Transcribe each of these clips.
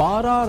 12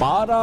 12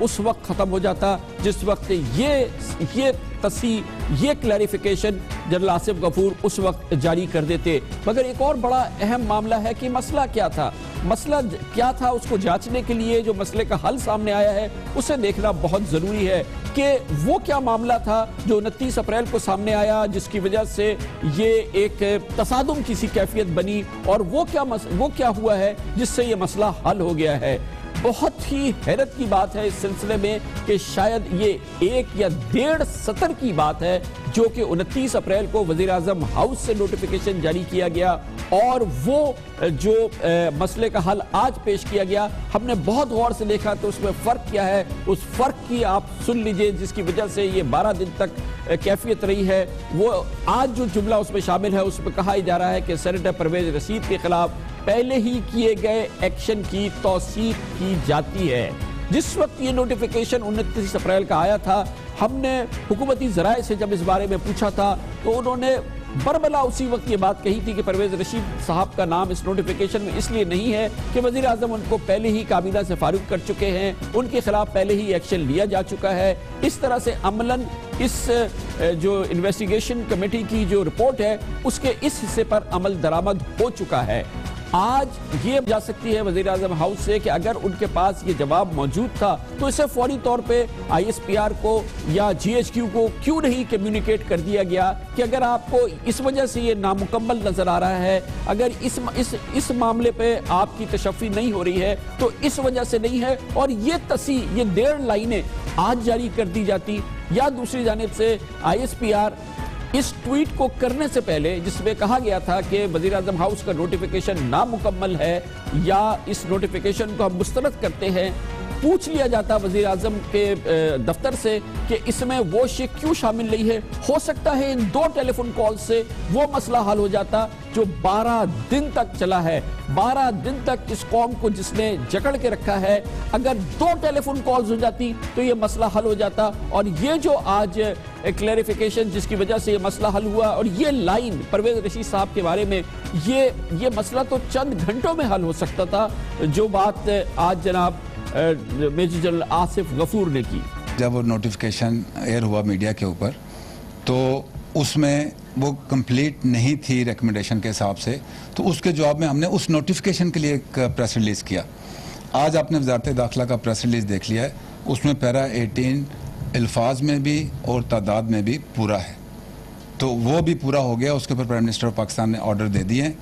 اس وقت ختم ہو جاتا جس وقت یہ تصحیح، یہ کلیریفیکیشن جنرل آصف غفور اس وقت جاری کر دیتے۔ مگر ایک اور بڑا اہم معاملہ ہے کہ مسئلہ کیا تھا، مسئلہ کیا تھا، اس کو جانچنے کے لیے جو مسئلے کا حل سامنے آیا ہے اسے دیکھنا بہت ضروری ہے کہ وہ کیا معاملہ تھا جو 29 اپریل کو سامنے آیا جس کی وجہ سے یہ ایک تصادم کی سی کیفیت بنی، اور وہ کیا ہوا ہے جس سے یہ مسئلہ حل ہو گیا ہے۔ بہت ہی حیرت کی بات ہے اس سلسلے میں کہ شاید یہ 1 یا 1.5 سطر کی بات ہے جو کہ 29 اپریل کو وزیراعظم ہاؤس سے نوٹیفیکیشن جاری کیا گیا، اور وہ جو مسئلے کا حل آج پیش کیا گیا ہم نے بہت غور سے دیکھا تو اس میں فرق کیا ہے، اس فرق کی آپ سن لیجئے جس کی وجہ سے یہ 12 دن تک کیفیت رہی ہے۔ وہ آج جو جملہ اس میں شامل ہے اس میں کہا جا رہا ہے کہ سینیٹر پرویز رشید کے خلاف پہلے ہی کیے گئے ایکشن کی توثیق کی جاتی ہے۔ جس وقت یہ نوٹیفیکیشن 29 اپریل کا آیا تھا، ہم نے حکومتی ذرائع سے جب اس بارے میں پوچھا تھا تو انہوں نے بربلا اسی وقت یہ بات کہی تھی کہ پرویز رشید صاحب کا نام اس نوٹیفیکیشن میں اس لیے نہیں ہے کہ وزیراعظم ان کو پہلے ہی کابینہ سے فارغ کر چکے ہیں، ان کے خلاف پہلے ہی ایکشن لیا جا چکا ہے۔ اس طرح سے عملاً اس جو انویسٹیگیشن کمیٹی کی جو رپورٹ ہے اس کے اس حصے پر عمل درآمد ہو چکا ہے۔ آج یہ جا سکتی ہے وزیراعظم ہاؤس سے کہ اگر ان کے پاس یہ جواب موجود تھا تو اسے فوری طور پہ ISPR کو یا GHQ کو کیوں نہیں کمیونیکیٹ کر دیا گیا کہ اگر آپ کو اس وجہ سے یہ نامکمل نظر آ رہا ہے، اگر اس معاملے پہ آپ کی تشفی نہیں ہو رہی ہے تو اس وجہ سے نہیں ہے، اور یہ تصحیح، یہ 1.5 لائنیں آج جاری کر دی جاتی، یا دوسری جانب سے ISPR اس ٹویٹ کو کرنے سے پہلے جس میں کہا گیا تھا کہ وزیراعظم ہاؤس کا نوٹیفیکیشن نامکمل ہے یا اس نوٹیفیکیشن کو ہم مسترد کرتے ہیں، پوچھ لیا جاتا وزیراعظم کے دفتر سے کہ اس میں وہ شے کیوں شامل نہیں ہے۔ ہو سکتا ہے ان 2 ٹیلی فون کال سے وہ مسئلہ حل ہو جاتا جو 12 دن تک چلا ہے۔ 12 دن تک اس قوم کو جس نے جکڑ کے رکھا ہے، اگر 2 ٹیلی فون کالز ہو جاتی تو یہ مسئلہ حل ہو جاتا، اور یہ جو آج کلیریفیکیشن جس کی وجہ سے یہ مسئلہ حل ہوا، اور یہ لائن پرویز رشید صاحب کے بارے میں، یہ مسئلہ تو چند گھنٹوں میں حل ہو سکتا تھا، جو بات آج جناب میجر جنرل آصف غفور نے کی۔ جب وہ نوٹیفیکیشن ایئر ہوا میڈیا کے اوپر تو اس میں وہ کمپلیٹ نہیں تھی ریکمنڈیشن کے حساب سے، تو اس کے جواب میں ہم نے اس نوٹیفیکیشن کے لیے ایک پریس ریلیز کیا۔ آج آپ نے وزارت داخلہ کا پریس ریلیز دیکھ لیا ہے، اس میں پیرا 18 الفاظ میں بھی اور تعداد میں بھی پورا ہے، تو وہ بھی پورا ہو گیا۔ اس کے اوپر پرائم منسٹر آف پاکستان نے آرڈر دے دیے ہیں،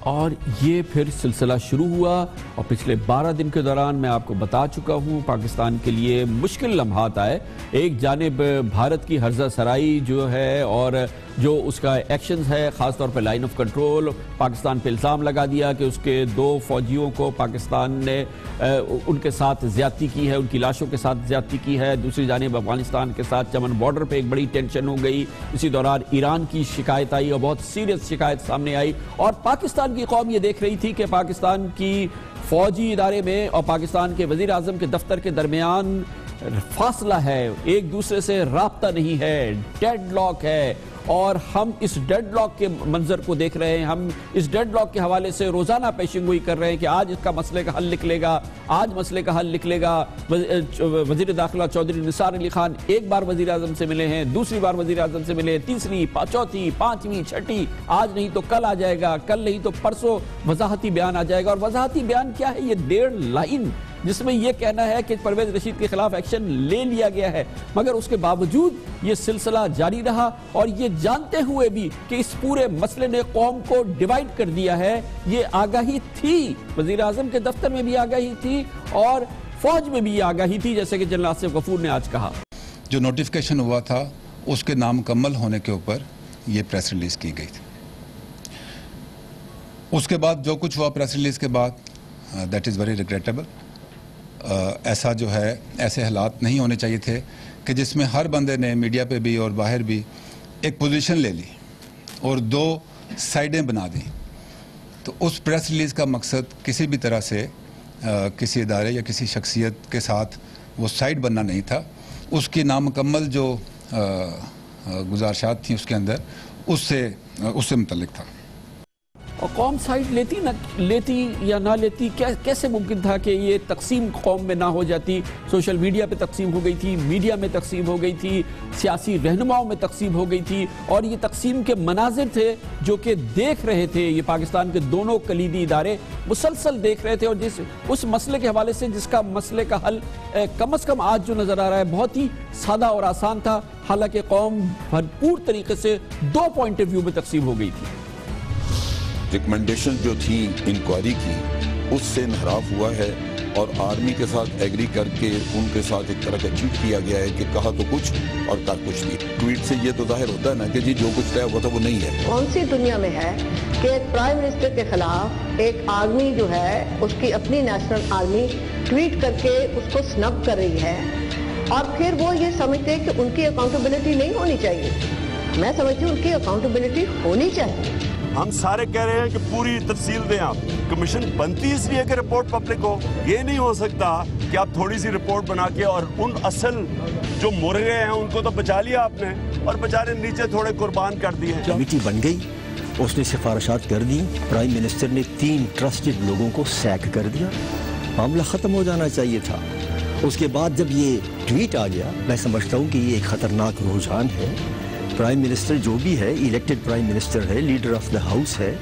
اور یہ پھر سلسلہ شروع ہوا، اور پچھلے 12 دن کے دوران میں آپ کو بتا چکا ہوں پاکستان کے لیے مشکل لمحات آئے۔ ایک جانب بھارت کی ہرزہ سرائی جو ہے اور جو اس کا ایکشنز ہے، خاص طور پہ لائن آف کنٹرول، پاکستان پہ الزام لگا دیا کہ اس کے 2 فوجیوں کو پاکستان نے ان کے ساتھ زیادتی کی ہے، ان کی لاشوں کے ساتھ زیادتی کی ہے۔ دوسری جانب افغانستان کے ساتھ چمن بارڈر پہ ایک بڑی ٹینشن ہو گئی، اسی دوران ایران کی شکایت آئی اور بہت سیریس شکایت سامنے آئی، اور پاکستان کی قوم یہ دیکھ رہی تھی کہ پاکستان کی فوجی ادارے میں اور پاکستان کے وزیر اعظم کے دفتر کے درمیان فاصلہ ہے، ایک دوسرے سے رابطہ نہیں ہے، ڈیڈ لاک ہے، اور ہم اس ڈیڈ لاک کے منظر کو دیکھ رہے ہیں۔ ہم اس ڈیڈ لاک کے حوالے سے روزانہ پیشن گوئی کر رہے ہیں کہ آج اس کا مسئلے کا حل نکلے گا، آج مسئلے کا حل نکلے گا۔ وزیر داخلہ چودھری نثار علی خان ایک بار وزیر اعظم سے ملے ہیں، دوسری بار وزیر اعظم سے ملے، تیسری، چوتھی، پانچویں، چھٹی، آج نہیں تو کل آ جائے گا، کل نہیں تو پرسوں وضاحتی بیان آ جائے گا۔ اور وضاحتی بیان کیا ہے؟ یہ 1.5 لائن جس میں یہ کہنا ہے کہ پرویز رشید کے خلاف ایکشن لے لیا گیا ہے، مگر اس کے باوجود یہ سلسلہ جاری رہا، اور یہ جانتے ہوئے بھی کہ اس پورے مسئلے نے قوم کو ڈیوائیڈ کر دیا ہے۔ یہ آگاہی تھی، وزیر اعظم کے دفتر میں بھی آگاہی تھی اور فوج میں بھی آگاہی تھی، جیسے کہ جنرل آصف غفور نے آج کہا۔ جو نوٹیفیکیشن ہوا تھا اس کے نامکمل ہونے کے اوپر یہ پریس ریلیز کی گئی تھی۔ اس کے بعد جو کچھ ہوا پریس ریلیز کے بعد، دیٹ از ویری ریگریٹیبل۔ ایسا جو ہے، ایسے حالات نہیں ہونے چاہیے تھے کہ جس میں ہر بندے نے میڈیا پہ بھی اور باہر بھی ایک پوزیشن لے لی اور 2 سائڈیں بنا دیں۔ تو اس پریس ریلیز کا مقصد کسی بھی طرح سے کسی ادارے یا کسی شخصیت کے ساتھ وہ سائڈ بننا نہیں تھا، اس کی نامکمل جو گزارشات تھیں اس کے اندر اس سے متعلق تھا۔ اور قوم سائڈ لیتی یا نہ لیتی، کیسے ممکن تھا کہ یہ تقسیم قوم میں نہ ہو جاتی؟ سوشل میڈیا پہ تقسیم ہو گئی تھی، میڈیا میں تقسیم ہو گئی تھی، سیاسی رہنماؤں میں تقسیم ہو گئی تھی، اور یہ تقسیم کے مناظر تھے جو کہ دیکھ رہے تھے یہ پاکستان کے دونوں کلیدی ادارے مسلسل دیکھ رہے تھے، اور اس مسئلے کے حوالے سے جس کا مسئلے کا حل کم از کم آج جو نظر آ رہا ہے بہت ہی سادہ اور آسان تھا، حالانکہ قوم بھرپور طریقے سے دو پوائنٹ آف ویو میں تقسیم ہو گئی تھی۔ ریکمنڈیشن جو تھی انکوائری کی اس سے انحراف ہوا ہے، اور آرمی کے ساتھ ایگری کر کے ان کے ساتھ ایک طرح کا چیٹ کیا گیا ہے کہ کہا تو کچھ اور کر کچھ نہیں۔ ٹویٹ سے یہ تو ظاہر ہوتا ہے نا کہ جی جو کچھ طے ہوا تھا وہ نہیں ہے۔ کون سی دنیا میں ہے کہ ایک پرائم منسٹر کے خلاف ایک آرمی جو ہے اس کی اپنی نیشنل آرمی ٹویٹ کر کے اس کو سنب کر رہی ہے، اور پھر وہ یہ سمجھتے کہ ان کی اکاؤنٹیبلٹی نہیں ہونی چاہیے؟ میں سمجھتی ہوں ان کی اکاؤنٹیبلٹی ہونی چاہیے۔ ہم سارے کہہ رہے ہیں کہ پوری تفصیل دیں آپ، کمیشن بنتی اس لیے کہ رپورٹ پبلک ہو، یہ نہیں ہو سکتا کہ آپ تھوڑی سی رپورٹ بنا کے اور ان اصل جو مرغے ہیں ان کو تو بچا لیا آپ نے اور بیچارے نیچے تھوڑے قربان کر دیے۔ کمیٹی بن گئی، اس نے سفارشات کر دی، پرائم منسٹر نے 3 ٹرسٹڈ لوگوں کو سیک کر دیا، معاملہ ختم ہو جانا چاہیے تھا۔ اس کے بعد جب یہ ٹویٹ آ گیا، میں سمجھتا ہوں کہ یہ ایک خطرناک رجحان ہے۔ پرائم منسٹر جو بھی ہے الیکٹڈ پرائم منسٹر ہے، لیڈر آف دا ہاؤس ہے،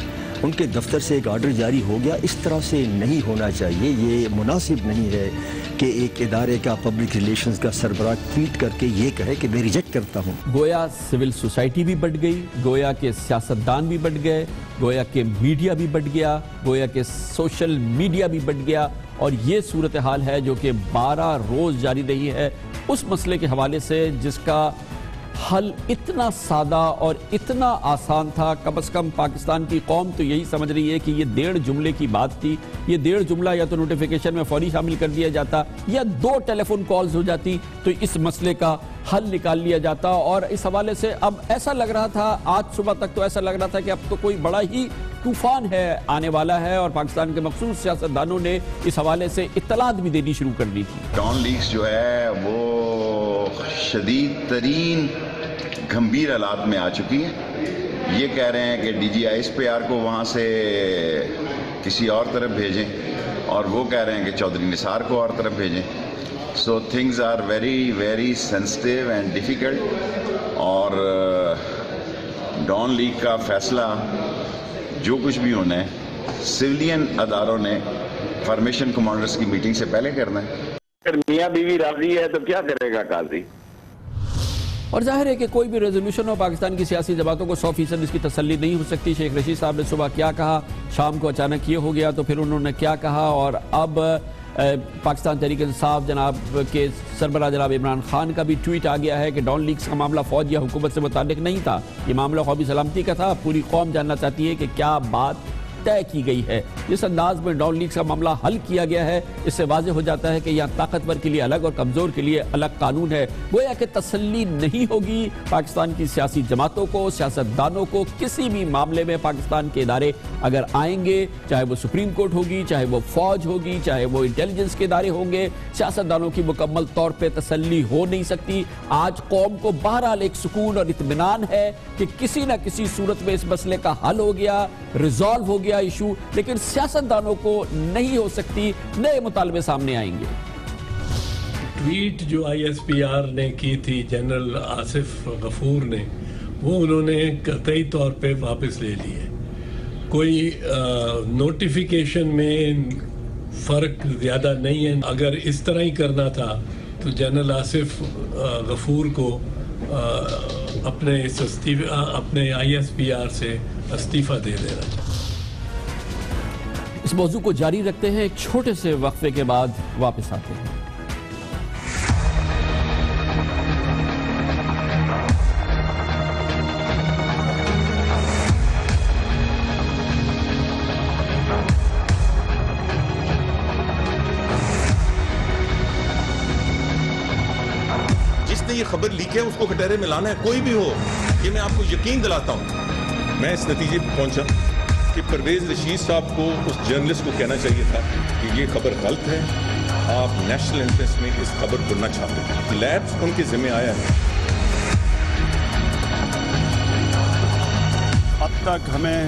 ان کے دفتر سے ایک آرڈر جاری ہو گیا، اس طرح سے نہیں ہونا چاہیے۔ یہ مناسب نہیں ہے کہ ایک ادارے کا پبلک ریلیشنز کا سربراہ ٹویٹ کر کے یہ کہے کہ میں ریجیکٹ کرتا ہوں۔ گویا سول سوسائٹی بھی بڑھ گئی، گویا کہ سیاستدان بھی بڑھ گئے، گویا کہ میڈیا بھی بڑھ گیا، گویا کہ سوشل میڈیا بھی بڑھ گیا، اور یہ صورتحال ہے جو کہ 12 روز جاری رہی ہے اس مسئلے کے حوالے سے جس کا حل اتنا سادہ اور اتنا آسان تھا۔ کم از کم پاکستان کی قوم تو یہی سمجھ رہی ہے کہ یہ 1.5 جملے کی بات تھی، یہ 1.5 جملہ یا تو نوٹیفیکیشن میں فوری شامل کر دیا جاتا یا 2 ٹیلی فون کالز ہو جاتی تو اس مسئلے کا حل نکال لیا جاتا۔ اور اس حوالے سے اب ایسا لگ رہا تھا، آج صبح تک تو ایسا لگ رہا تھا کہ اب تو کوئی بڑا ہی طوفان ہے آنے والا ہے، اور پاکستان کے مخصوص سیاستدانوں نے اس حوالے سے اطلاعات بھی دینی شروع کر دی تھی۔ ڈان لیکس جو ہے وہ شدید ترین گھمبیر حالات میں آ چکی ہیں۔ یہ کہہ رہے ہیں کہ ڈی جی آئی SPR کو وہاں سے کسی اور طرف بھیجیں، اور وہ کہہ رہے ہیں کہ چودھری نثار کو اور طرف بھیجیں۔ So things are very very sensitive and difficult, اور ڈان لیک کا فیصلہ جو کچھ بھی ہونا ہے سویلین اداروں نے فارمیشن کمانڈرز کی میٹنگ سے پہلے کرنا ہے۔ اگر میاں بیوی راضی ہے تو کیا کرے گا قاضی؟ اور ظاہر ہے کہ کوئی بھی ریزولوشن ہو پاکستان کی سیاسی جماعتوں کو 100% اس کی تسلی نہیں ہو سکتی۔ شیخ رشید صاحب نے صبح کیا کہا، شام کو اچانک یہ ہو گیا تو پھر انہوں نے کیا کہا، اور اب پاکستان تحریک انصاف جناب کے سربراہ جناب عمران خان کا بھی ٹویٹ آ گیا ہے کہ ڈان لیکس کا معاملہ فوج یا حکومت سے متعلق نہیں تھا، یہ معاملہ قومی سلامتی کا تھا، پوری قوم جاننا چاہتی ہے کہ کیا بات طے کی گئی ہے۔ جس انداز میں ڈان لیکس کا معاملہ حل کیا گیا ہے اس سے واضح ہو جاتا ہے کہ یہاں طاقتور کے لیے الگ اور کمزور کے لیے الگ قانون ہے۔ گویا کہ تسلی نہیں ہوگی پاکستان کی سیاسی جماعتوں کو، سیاستدانوں کو، کسی بھی معاملے میں پاکستان کے ادارے اگر آئیں گے، چاہے وہ سپریم کورٹ ہوگی، چاہے وہ فوج ہوگی، چاہے وہ انٹیلیجنس کے ادارے ہوں گے، سیاستدانوں کی مکمل طور پہ تسلی ہو نہیں سکتی۔ آج قوم کو بہرحال ایک سکون اور اطمینان ہے کہ کسی نہ کسی صورت میں اس مسئلے کا حل ہو گیا، ریزالو ہو گیا ایشو، لیکن سیاستدانوں کو نہیں ہو سکتی، نئے مطالبے سامنے آئیں گے۔ ٹویٹ جو ISPR نے کی تھی جنرل آصف غفور نے، وہ انہوں نے قطعی طور پہ واپس لے لی ہے۔ کوئی نوٹیفیکیشن میں فرق زیادہ نہیں ہے۔ اگر اس طرح ہی کرنا تھا تو جنرل آصف غفور کو اپنے ISPR سے استعفیٰ دے دینا چاہیے۔ اس موضوع کو جاری رکھتے ہیں، ایک چھوٹے سے وقفے کے بعد واپس آتے ہیں۔ جس نے یہ خبر لیک ہے اس کو کٹہرے میں لانا ہے، کوئی بھی ہو، یہ میں آپ کو یقین دلاتا ہوں۔ میں اس نتیجے پہ پہنچا کہ پرویز رشید صاحب کو اس جرنلسٹ کو کہنا چاہیے تھا کہ یہ خبر غلط ہے، آپ نیشنل انٹرسٹ میں اس خبر کو نہ چھاپیں۔ لیبس ان کے ذمہ آیا ہے۔ اب تک ہمیں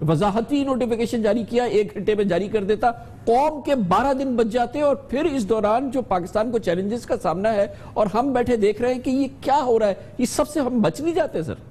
وضاحتی نوٹیفیکیشن جاری کیا، 1 گھنٹے میں جاری کر دیتا، قوم کے 12 دن بچ جاتے، اور پھر اس دوران جو پاکستان کو چیلنجز کا سامنا ہے اور ہم بیٹھے دیکھ رہے ہیں کہ یہ کیا ہو رہا ہے، یہ سب سے ہم بچ نہیں جاتے سر؟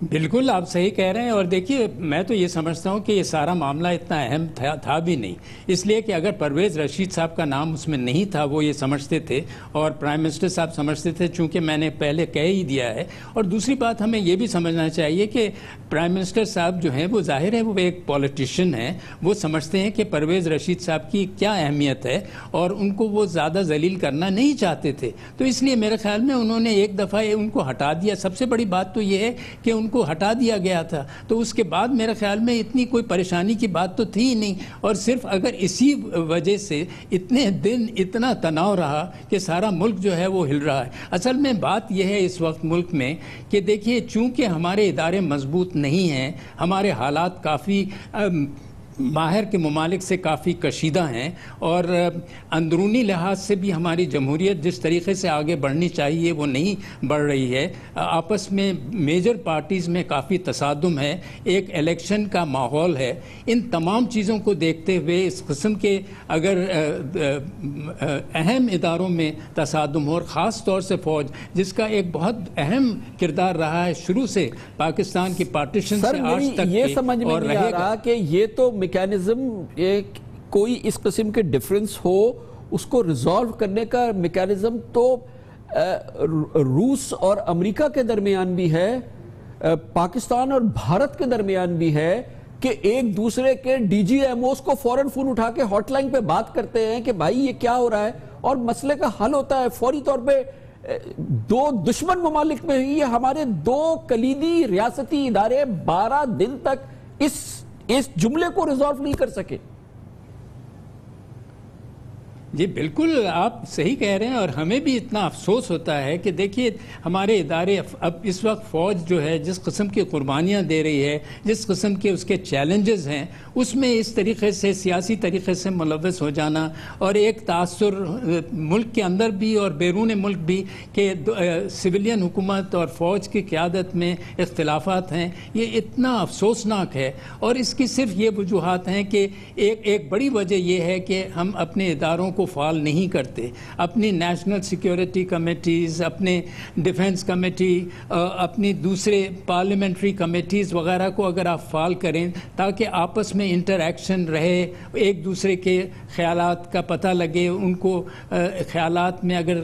بالکل آپ صحیح کہہ رہے ہیں، اور دیکھیے میں تو یہ سمجھتا ہوں کہ یہ سارا معاملہ اتنا اہم تھا بھی نہیں، اس لیے کہ اگر پرویز رشید صاحب کا نام اس میں نہیں تھا، وہ یہ سمجھتے تھے اور پرائم منسٹر صاحب سمجھتے تھے، چونکہ میں نے پہلے کہہ ہی دیا ہے. اور دوسری بات ہمیں یہ بھی سمجھنا چاہیے کہ پرائم منسٹر صاحب جو ہیں وہ ظاہر ہے وہ ایک پولیٹیشین ہیں، وہ سمجھتے ہیں کہ پرویز رشید صاحب کی کیا اہمیت ہے اور ان کو وہ زیادہ ذلیل کرنا نہیں چاہتے تھے، تو اس لیے میرے خیال میں انہوں نے ایک دفعہ ان کو ہٹا دیا. سب سے بڑی بات تو یہ ہے کہ ان کو ہٹا دیا گیا تھا، تو اس کے بعد میرے خیال میں اتنی کوئی پریشانی کی بات تو تھی ہی نہیں. اور صرف اگر اسی وجہ سے اتنے دن اتنا تناؤ رہا کہ سارا ملک جو ہے وہ ہل رہا ہے. اصل میں بات یہ ہے اس وقت ملک میں کہ دیکھیے چونکہ ہمارے ادارے مضبوط نہیں ہیں، ہمارے حالات کافی باہر کے ممالک سے کافی کشیدہ ہیں، اور اندرونی لحاظ سے بھی ہماری جمہوریت جس طریقے سے آگے بڑھنی چاہیے وہ نہیں بڑھ رہی ہے. آپس میں میجر پارٹیز میں کافی تصادم ہے، ایک الیکشن کا ماحول ہے. ان تمام چیزوں کو دیکھتے ہوئے اس قسم کے اگر اہم اداروں میں تصادم ہو، اور خاص طور سے فوج جس کا ایک بہت اہم کردار رہا ہے شروع سے پاکستان کی پارٹیشن سے آج تک، یہ سمجھ میں نہیں آ رہا کہ یہ تو میکینزم کوئی اس قسم کے ڈیفرنس ہو اس کو ریزالو کرنے کا میکینزم تو روس اور امریکہ کے درمیان بھی ہے، پاکستان اور بھارت کے درمیان بھی ہے، کہ ایک دوسرے کے ڈی جی ایم اوز کو فوراً فون اٹھا کے ہاٹ لائن پہ بات کرتے ہیں کہ بھائی یہ کیا ہو رہا ہے، اور مسئلے کا حل ہوتا ہے فوری طور پہ. 2 دشمن ممالک میں ہی ہمارے 2 کلیدی ریاستی ادارے 12 دن تک اس جملے کو ریزالو نہیں کر سکے. جی بالکل آپ صحیح کہہ رہے ہیں، اور ہمیں بھی اتنا افسوس ہوتا ہے کہ دیکھیے ہمارے ادارے اب اس وقت فوج جو ہے جس قسم کی قربانیاں دے رہی ہے، جس قسم کے اس کے چیلنجز ہیں، اس میں اس طریقے سے سیاسی طریقے سے ملوث ہو جانا، اور ایک تاثر ملک کے اندر بھی اور بیرون ملک بھی کہ سویلین حکومت اور فوج کی قیادت میں اختلافات ہیں، یہ اتنا افسوسناک ہے. اور اس کی صرف یہ وجوہات ہیں کہ ایک بڑی وجہ یہ ہے کہ ہم اپنے اداروں کو فعال نہیں کرتے. اپنی نیشنل سیکیورٹی کمیٹیز، اپنے ڈیفنس کمیٹی، اپنی دوسرے پارلیمنٹری کمیٹیز وغیرہ کو اگر آپ فعال کریں تاکہ آپس میں انٹر ایکشن رہے، ایک دوسرے کے خیالات کا پتہ لگے، ان کو خیالات میں اگر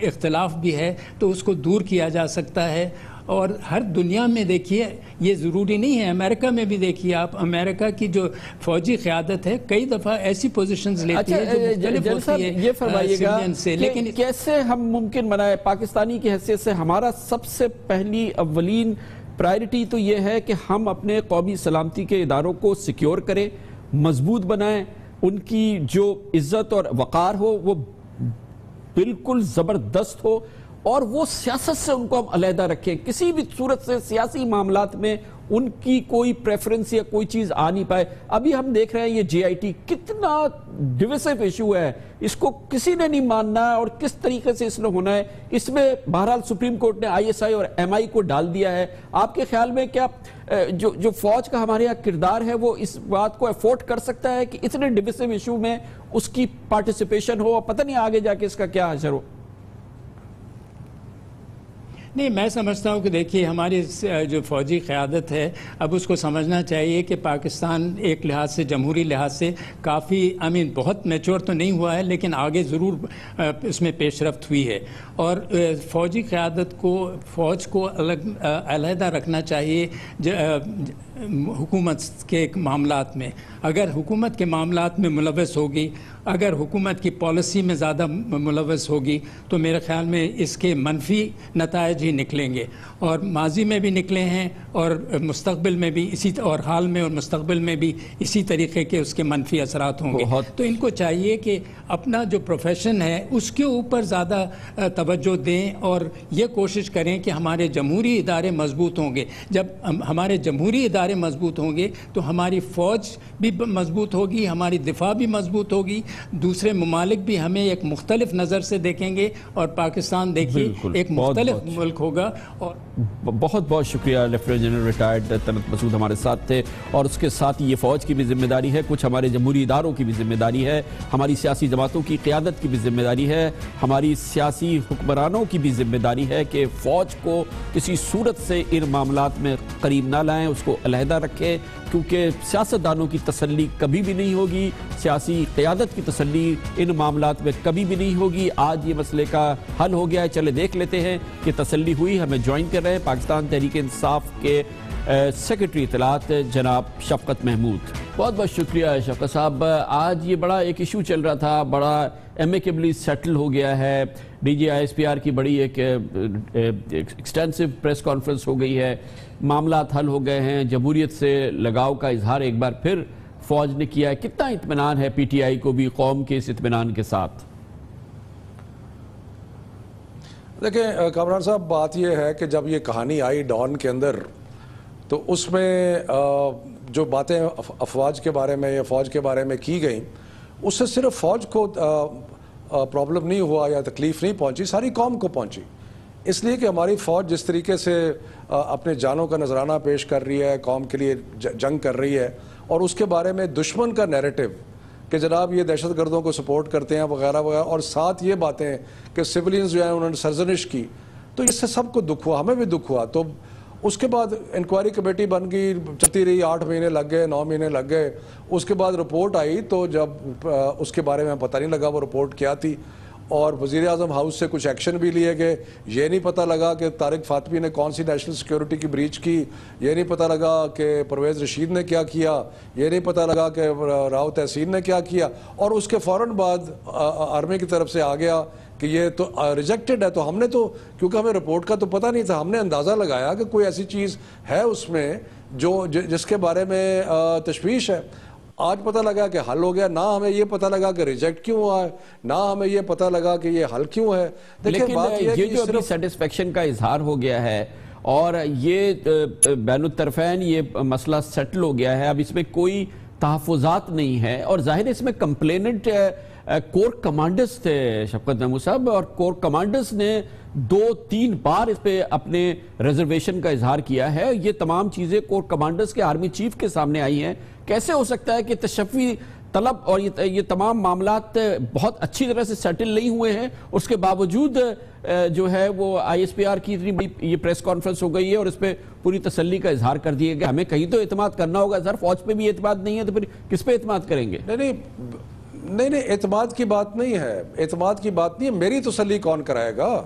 اختلاف بھی ہے تو اس کو دور کیا جا سکتا ہے. اور ہر دنیا میں دیکھیے یہ ضروری نہیں ہے، امریکہ میں بھی دیکھیے آپ، امریکہ کی جو فوجی قیادت ہے کئی دفعہ ایسی پوزیشنز لیتی ہے جو مختلف ہوتی ہے. یہ فرمائیے گا لیکن کیسے ہم ممکن بنائے، پاکستانی کی حیثیت سے ہمارا سب سے پہلی اولین پرائرٹی تو یہ ہے کہ ہم اپنے قومی سلامتی کے اداروں کو سیکیور کریں، مضبوط بنائیں، ان کی جو عزت اور وقار ہو وہ بالکل زبردست ہو، اور وہ سیاست سے ان کو ہم علیحدہ رکھیں. کسی بھی صورت سے سیاسی معاملات میں ان کی کوئی پریفرنس یا کوئی چیز آ نہیں پائے. ابھی ہم دیکھ رہے ہیں یہ جے آئی ٹی کتنا ڈیویسو ایشو ہے، اس کو کسی نے نہیں ماننا اور کس طریقے سے اس نے ہونا ہے. اس میں بہرحال سپریم کورٹ نے آئی ایس آئی اور ایم آئی کو ڈال دیا ہے. آپ کے خیال میں کیا جو فوج کا ہمارے یہاں کردار ہے وہ اس بات کو افورڈ کر سکتا ہے کہ اتنے ڈیویسو ایشو میں اس کی پارٹیسپیشن ہو، اور پتہ نہیں آگے جا کے اس کا کیا اثر ہو؟ نہیں، میں سمجھتا ہوں کہ دیکھیے ہماری جو فوجی قیادت ہے اب اس کو سمجھنا چاہیے کہ پاکستان ایک لحاظ سے جمہوری لحاظ سے کافی بہت میچور تو نہیں ہوا ہے، لیکن آگے ضرور اس میں پیش رفت ہوئی ہے. اور فوجی قیادت کو، فوج کو علیحدہ رکھنا چاہیے حکومت کے معاملات میں. اگر حکومت کے معاملات میں ملوث ہوگی، اگر حکومت کی پالیسی میں زیادہ ملوث ہوگی تو میرے خیال میں اس کے منفی نتائج ہی نکلیں گے، اور ماضی میں بھی نکلے ہیں اور مستقبل میں بھی اسی، اور حال میں اور مستقبل میں بھی اسی طریقے کے اس کے منفی اثرات ہوں گے. تو ان کو چاہیے کہ اپنا جو پروفیشن ہے اس کے اوپر زیادہ توجہ دیں اور یہ کوشش کریں کہ ہمارے جمہوری ادارے مضبوط ہوں گے. جب ہمارے جمہوری ادارے ادارے مضبوط ہوں گے تو ہماری فوج بھی مضبوط ہوگی, ہماری دفاع بھی مضبوط ہوگی, دوسرے ممالک بھی ہمیں ایک مختلف نظر سے دیکھیں گے, اور پاکستان دیکھیے ایک مختلف ملک ہوگا. اور بہت بہت شکریہ. لیفٹیننٹ جنرل ریٹائرڈ طلعت مسعود ہمارے ساتھ تھے, اور اس کے ساتھ یہ فوج کی بھی ذمہ داری ہے, کچھ ہمارے جمہوری اداروں کی بھی ذمہ داری ہے, ہماری سیاسی جماعتوں کی قیادت کی بھی ذمہ داری ہے, ہماری سیاسی حکمرانوں کی بھی ذمہ داری ہے کہ فوج کو کسی صورت سے ان معاملات میں قریب نہ لائیں, اس کو علیحدہ رکھیں, کیونکہ سیاستدانوں کی تسلی کبھی بھی نہیں ہوگی, سیاسی قیادت کی تسلی ان معاملات میں کبھی بھی نہیں ہوگی. آج یہ مسئلے کا حل ہو گیا ہے, چلے دیکھ لیتے ہیں کہ تسلی ہوئی. ہمیں جوائن کر رہے ہیں پاکستان تحریک انصاف کے سیکرٹری اطلاعات جناب شفقت محمود. بہت بہت شکریہ شفقت صاحب. آج یہ بڑا ایک ایشو چل رہا تھا, بڑا ایمیکیبلی سیٹل ہو گیا ہے. D G I S P R کی بڑی ایک ایکسٹینسو پریس کانفرنس ہو گئی ہے, معاملات حل ہو گئے ہیں, جمہوریت سے لگاؤ کا اظہار ایک بار پھر فوج نے کیا ہے. کتنا اطمینان ہے پی ٹی آئی کو بھی قوم کے اس اطمینان کے ساتھ؟ دیکھیں کامران صاحب, بات یہ ہے کہ جب یہ کہانی آئی ڈان کے اندر تو اس میں جو باتیں افواج کے بارے میں یا فوج کے بارے میں کی گئیں, اس سے صرف فوج کو پرابلم نہیں ہوا یا تکلیف نہیں پہنچی, ساری قوم کو پہنچی. اس لیے کہ ہماری فوج جس طریقے سے اپنے جانوں کا نذرانہ پیش کر رہی ہے, قوم کے لیے جنگ کر رہی ہے, اور اس کے بارے میں دشمن کا نیریٹو کہ جناب یہ دہشت گردوں کو سپورٹ کرتے ہیں وغیرہ وغیرہ, اور ساتھ یہ باتیں کہ سیولینز جو ہیں انہوں نے سرزنش کی, تو اس سے سب کو دکھ ہوا, ہمیں بھی دکھ ہوا. تو اس کے بعد انکوائری کمیٹی بن گئی, چلتی رہی, 8 مہینے لگ گئے, 9 مہینے لگ گئے. اس کے بعد رپورٹ آئی تو جب اس کے بارے میں پتہ نہیں لگا وہ رپورٹ کیا تھی, اور وزیر اعظم ہاؤس سے کچھ ایکشن بھی لیے گئے. یہ نہیں پتہ لگا کہ طارق فاطمی نے کون سی نیشنل سیکیورٹی کی بریچ کی, یہ نہیں پتہ لگا کہ پرویز رشید نے کیا کیا, یہ نہیں پتہ لگا کہ راؤ تحسین نے کیا کیا, اور اس کے فوراً بعد آرمی کی طرف سے آ گیا کہ یہ تو ریجیکٹڈ ہے. تو ہم نے تو, کیونکہ ہمیں رپورٹ کا تو پتہ نہیں تھا, ہم نے اندازہ لگایا کہ کوئی ایسی چیز ہے اس میں جس کے بارے میں تشویش ہے. آج پتہ لگا کہ حل ہو گیا. نہ ہمیں یہ پتہ لگا کہ ریجیکٹ کیوں ہوا ہے, نہ ہمیں یہ پتہ لگا کہ یہ حل کیوں ہے. لیکن یہ جو ابھی سیٹسفیکشن کا اظہار ہو گیا ہے اور یہ بین الطرفین یہ مسئلہ سیٹل ہو گیا ہے, اب اس میں کوئی تحفظات نہیں ہے, اور ظاہر اس میں کمپلیننٹ کور کمانڈرز تھے شفقت محمود صاحب, اور کور کمانڈرز نے 2-3 بار اس پہ اپنے ریزرویشن کا اظہار کیا ہے. یہ تمام چیزیں کور کمانڈرز کے آرمی چیف کے سامنے آئی ہیں. کیسے ہو سکتا ہے کہ تشفی طلب اور یہ تمام معاملات بہت اچھی طرح سے سیٹل نہیں ہوئے ہیں, اس کے باوجود جو ہے وہ آئی ایس پی آر کی اتنی بڑی یہ پریس کانفرنس ہو گئی ہے اور اس پہ پوری تسلی کا اظہار کر دیا گیا؟ ہمیں کہیں تو اعتماد کرنا ہوگا سر, فوج پہ بھی اعتماد نہیں ہے تو پھر کس پہ اعتماد کریں گے؟ نہیں, اعتماد کی بات نہیں ہے, اعتماد کی بات نہیں ہے. میری تسلی کون کرائے گا؟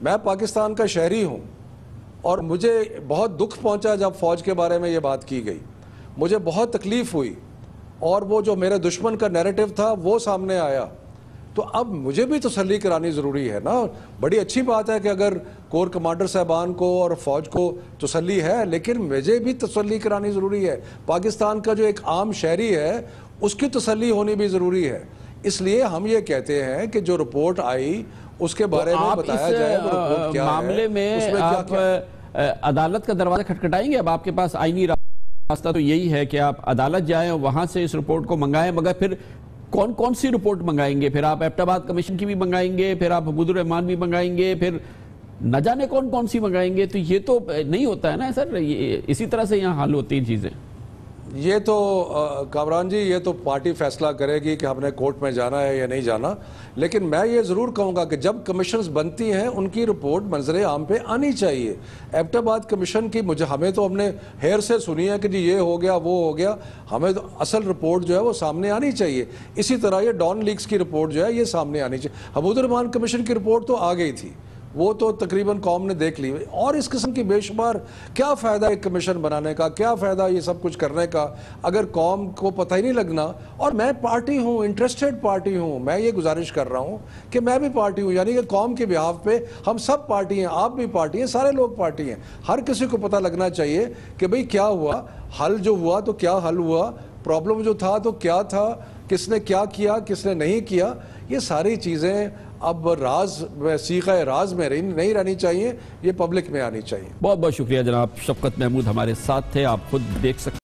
میں پاکستان کا شہری ہوں, اور مجھے بہت دکھ پہنچا جب فوج کے بارے میں یہ بات کی گئی, مجھے بہت تکلیف ہوئی, اور وہ جو میرے دشمن کا نیریٹو تھا وہ سامنے آیا. تو اب مجھے بھی تسلی کرانی ضروری ہے نا. بڑی اچھی بات ہے کہ اگر کور کمانڈر صاحبان کو اور فوج کو تسلی ہے, لیکن مجھے بھی تسلی کرانی ضروری ہے. پاکستان کا جو ایک عام شہری ہے اس کی تسلی ہونی بھی ضروری ہے. اس لیے ہم یہ کہتے ہیں کہ جو رپورٹ آئی اس کے بارے میں بتایا جائے وہ رپورٹ کیا ہے. معاملے میں آپ عدالت کا دروازہ کھٹکھٹائیں گے؟ اب آپ کے پاس آئینی راستہ تو یہی ہے کہ آپ عدالت جائیں اور وہاں سے اس رپورٹ کو منگائیں, مگر پھر کون سی رپورٹ منگائیں گے؟ پھر آپ ایبٹ آباد کمیشن کی بھی منگائیں گے, پھر آپ حمود الرحمان بھی منگائیں گے, پھر نہ جانے کون سی منگائیں گے. تو یہ تو نہیں ہوتا ہے نا سر, اسی طرح سے یہاں حل ہوتی ہیں چیزیں. یہ تو کامران جی, یہ تو پارٹی فیصلہ کرے گی کہ ہم نے کورٹ میں جانا ہے یا نہیں جانا. لیکن میں یہ ضرور کہوں گا کہ جب کمیشنز بنتی ہیں ان کی رپورٹ منظر عام پہ آنی چاہیے. ایبٹ آباد کمیشن کی ہمیں تو ہم نے ہیر سے سنی ہے کہ جی یہ ہو گیا وہ ہو گیا, ہمیں تو اصل رپورٹ جو ہے وہ سامنے آنی چاہیے. اسی طرح یہ ڈان لیکس کی رپورٹ جو ہے یہ سامنے آنی چاہیے. حمود الرحمان کمیشن کی رپورٹ تو آ گئی تھی, وہ تو تقریباً قوم نے دیکھ لی. اور اس قسم کی بے شمار کیا فائدہ ایک کمیشن بنانے کا, کیا فائدہ یہ سب کچھ کرنے کا اگر قوم کو پتہ ہی نہیں لگنا. اور میں پارٹی ہوں, انٹرسٹڈ پارٹی ہوں, میں یہ گزارش کر رہا ہوں کہ میں بھی پارٹی ہوں, یعنی کہ قوم کے بہاف پہ ہم سب پارٹی ہیں, آپ بھی پارٹی ہیں, سارے لوگ پارٹی ہیں. ہر کسی کو پتہ لگنا چاہیے کہ بھئی کیا ہوا, حل جو ہوا تو کیا حل ہوا, پرابلم جو تھا تو کیا تھا, کس نے کیا کیا کس نے نہیں کیا. یہ ساری چیزیں اب راز سیخہ راز میں نہیں رہنی چاہیے، یہ پبلک میں آنی چاہیے۔ بہت بہت شکریہ جناب شفقت محمود ہمارے ساتھ تھے، آپ خود دیکھ سکتے